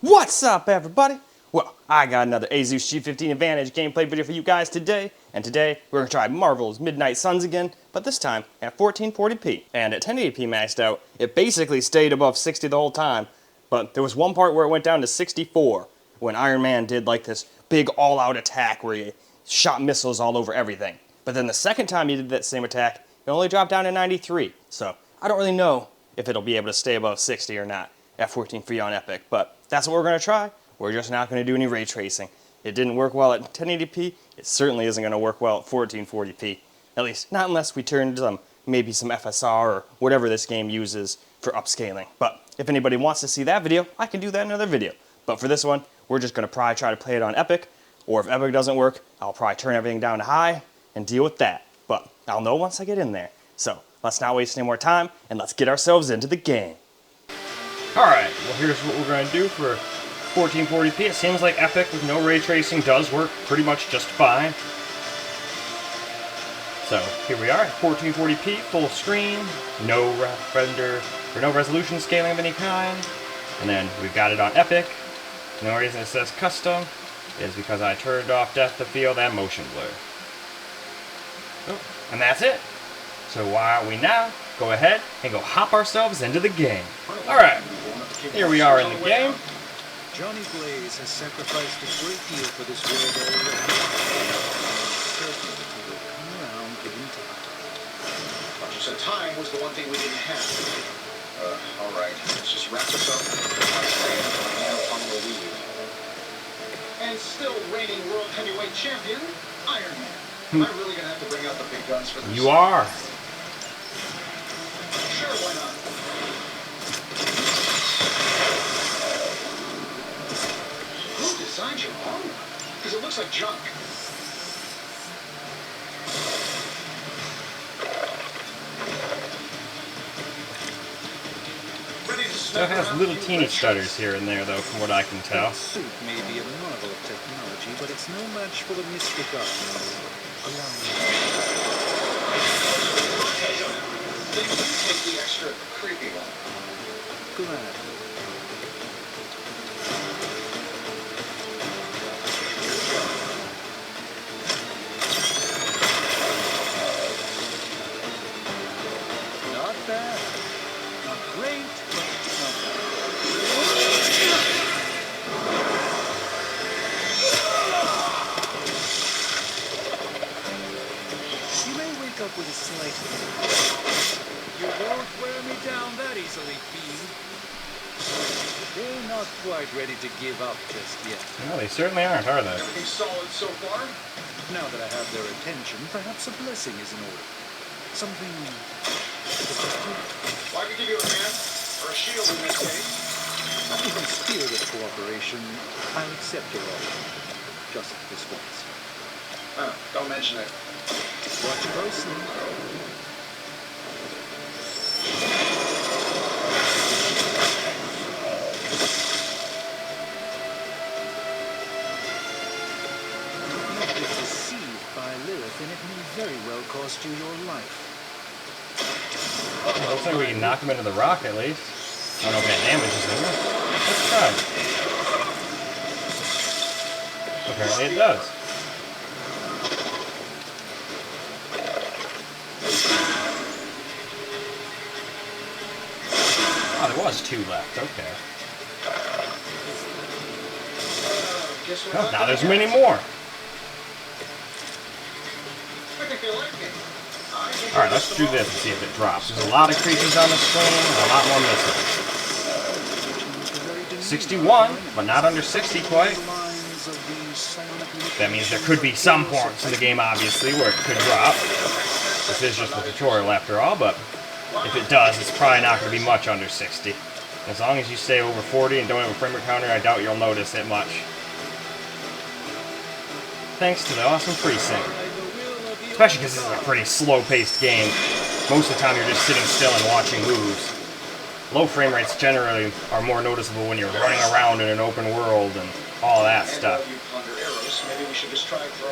What's up, everybody? Well, I got another Asus G15 Advantage gameplay video for you guys today, and today we're going to try Marvel's Midnight Suns again, but this time at 1440p. And at 1080p maxed out, it basically stayed above 60 the whole time, but there was one part where it went down to 64, when Iron Man did like this big all-out attack where he shot missiles all over everything. But then the second time he did that same attack, it only dropped down to 93, so I don't really know if it'll be able to stay above 60 or not at 14 free on Epic, but that's what we're going to try. We're just not going to do any ray tracing. It didn't work well at 1080p. It certainly isn't going to work well at 1440p. At least, not unless we turn maybe some FSR or whatever this game uses for upscaling. But if anybody wants to see that video, I can do that in another video. But for this one, we're just going to probably try to play it on Epic. Or if Epic doesn't work, I'll probably turn everything down to high and deal with that. But I'll know once I get in there. So let's not waste any more time and let's get ourselves into the game. Alright, well here's what we're going to do for 1440p. It seems like Epic with no ray tracing does work pretty much just fine. So here we are at 1440p, full screen, no render or no resolution scaling of any kind. And then we've got it on Epic. The only reason it says custom is because I turned off depth of field and motion blur. Oh, and that's it. So why don't we now go ahead and go hop ourselves into the game. Alright, here we are in the game. Johnny Blaze has sacrificed a great deal for this world already. Certainly he will come around given time. So time was the one thing we didn't have. Alright, let's just wrap this up. And still reigning world heavyweight champion, Iron Man. Am I really going to have to bring out the big guns for this? You are. Sure, why not? Who designed your armor? Because it looks like junk. Still has little teeny stutters here and there, though, from what I can tell. The suit may be a marvel of technology, but it's no match for the mystic darkness. Allow me. Then you take the extra creepy one. Glad. Not bad. Not great, but not bad. You may wake up with a slight headache. You won't wear me down that easily, Fiend. They're not quite ready to give up just yet. No, they certainly aren't, are they? Everything solid so far? Now that I have their attention, perhaps a blessing is in order. Something... Well, I could give you a hand, or a shield in this case. In the spirit of cooperation, I'll accept your offer. Just this once. Don't mention it. Watch closely. You've been deceived by Lilith, and it may very well cost you your life. Looks like we can knock him into the rock at least. I don't know if that damages him. Let's try. Apparently it does. Oh, there was two left. Okay. Oh, now there's many more. Alright, let's do this and see if it drops. There's a lot of creatures on the screen and a lot more missiles. 61, but not under 60 quite. That means there could be some points in the game, obviously, where it could drop. This is just a tutorial after all, but if it does, it's probably not going to be much under 60. As long as you stay over 40 and don't have a frame rate counter, I doubt you'll notice it much. Thanks to the awesome FreeSync. Especially because this is a pretty slow-paced game. Most of the time you're just sitting still and watching moves. Low frame rates generally are more noticeable when you're running around in an open world and all that stuff.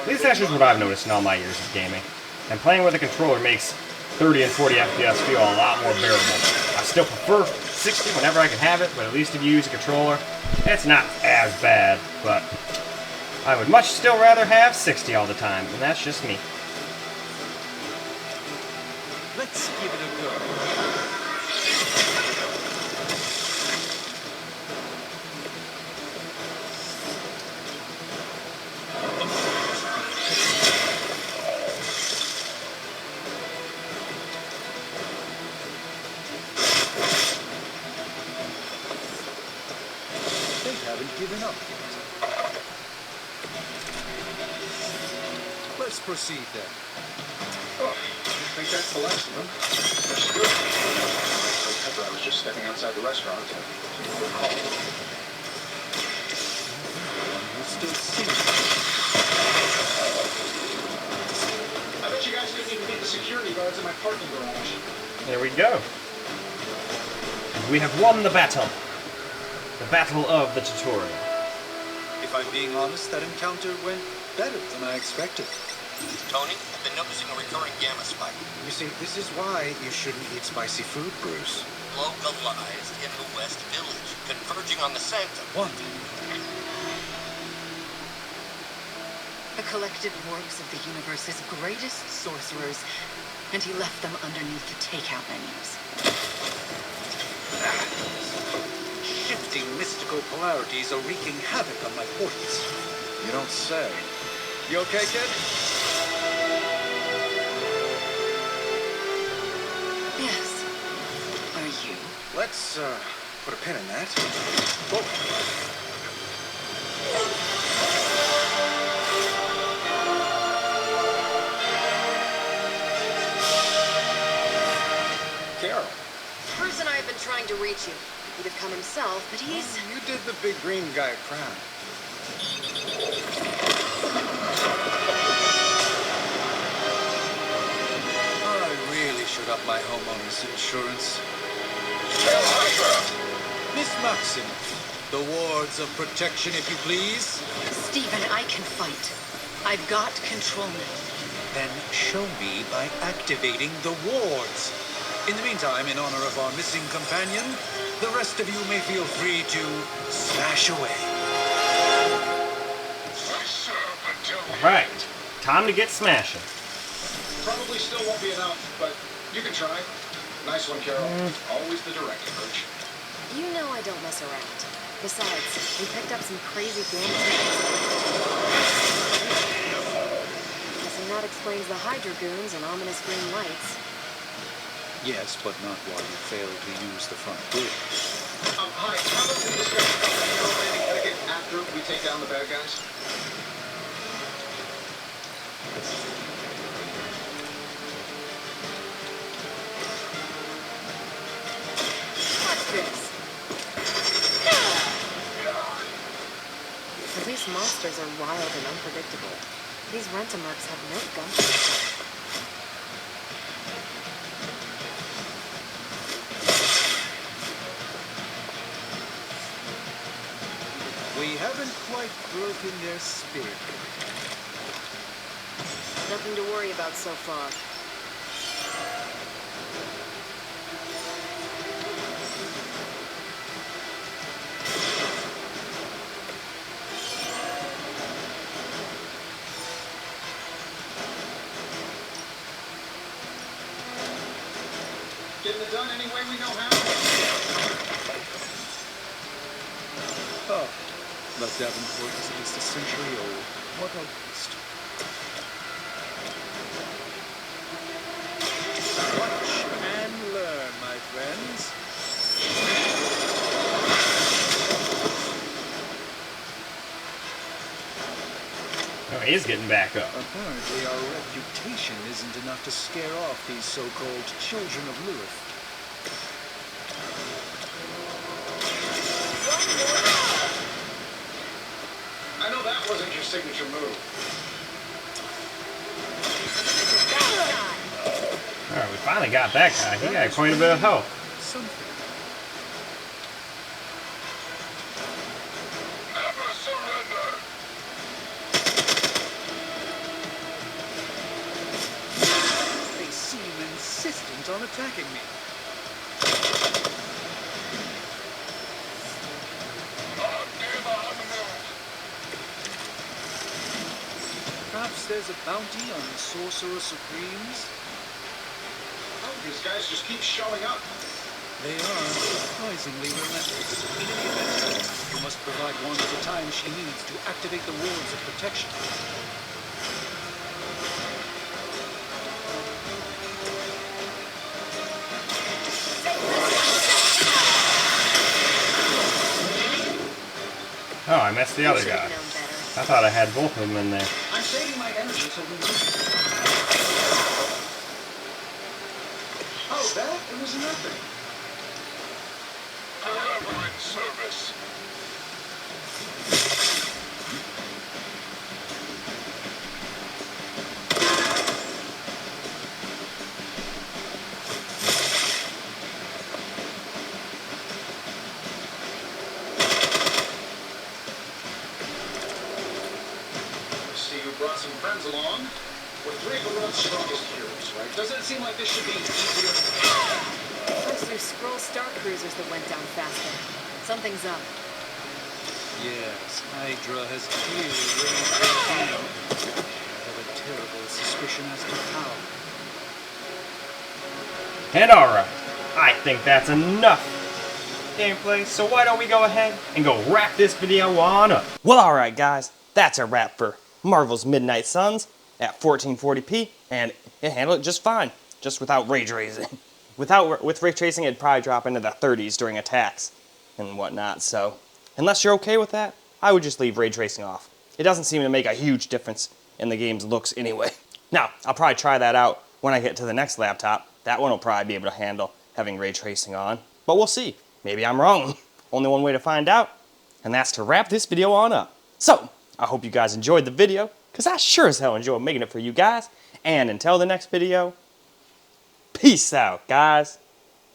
At least that's just what I've noticed in all my years of gaming. And playing with a controller makes 30 and 40 FPS feel a lot more bearable. I still prefer 60 whenever I can have it, but at least if you use a controller, it's not as bad, but I would much still rather have 60 all the time, and that's just me. Let's give it a go. They haven't given up yet. Let's proceed then. Oh, I think that's the last of them. That's good. I was just stepping outside the restaurant to take a call. We're still singing. I bet you guys couldn't even beat the security guards in my parking garage. There we go. We have won the battle. The battle of the tutorial. If I'm being honest, that encounter went better than I expected. Tony, I've been noticing a recurring gamma spike. You see, this is why you shouldn't eat spicy food, Bruce. Localized in the West Village, converging on the Sanctum. What? The collective works of the universe's greatest sorcerers, and he left them underneath the takeout menus. Shifting mystical polarities are wreaking havoc on my portals. You don't say. You okay, kid? Yes. Are you? Let's, put a pin in that. Whoa. Carol. Bruce and I have been trying to reach you. He'd have come himself, but he's... You did the big green guy a crown. I really should up my homeowner's insurance. Miss Maxim, the wards of protection, if you please. Stephen, I can fight. I've got control now. Then show me by activating the wards. In the meantime, in honor of our missing companion, the rest of you may feel free to smash away. Alright, time to get smashing. Probably still won't be enough, but you can try. Nice one, Carol. Always the direct approach. You know I don't mess around. Besides, we picked up some crazy gamma. Guessing that explains the Hydra goons and ominous green lights. Yes, but not while you fail to use the front door. Hi, how about we discuss control landing etiquette after we take down the bad guys? What's this? At least monsters are wild and unpredictable. These rent-a-mercs have no gumption. We haven't quite broken their spirit. Nothing to worry about so far. Getting it done any way we know how? Oh, the Davenport is at least a century old. What a waste. Watch and learn, my friends. Oh, he's getting back up. Apparently our reputation isn't enough to scare off these so-called children of Lilith. I know that wasn't your signature move. Alright, we finally got that guy. He got quite a bit of help. Something. Never surrender. They seem insistent on attacking me. Perhaps there's a bounty on Sorcerer Supremes? Oh, these guys just keep showing up. They are surprisingly relentless. In any event, you must provide one the time she needs to activate the wards of protection. Oh, I missed the other guy. I thought I had both of them in there. I'm saving my energy till we need it. Oh, that? It was nothing. Forever in service. See, you brought some friends along. We're three of the world's strongest heroes, right? Doesn't it seem like this should be easier? First there's Scroll Star Cruisers that went down faster. Something's up. Yes, Hydra has clearly raised their game. I have a terrible suspicion as to how. And alright, I think that's enough gameplay, so why don't we go ahead and go wrap this video on up. Well, alright guys, that's a wrap for Marvel's Midnight Suns at 1440p, and it handled it just fine, just without ray tracing. With ray tracing, it'd probably drop into the 30s during attacks and whatnot, so unless you're okay with that, I would just leave ray tracing off. It doesn't seem to make a huge difference in the game's looks anyway. Now, I'll probably try that out when I get to the next laptop. That one will probably be able to handle having ray tracing on, but we'll see. Maybe I'm wrong. Only one way to find out, and that's to wrap this video on up. So, I hope you guys enjoyed the video, because I sure as hell enjoyed making it for you guys. And until the next video, peace out, guys.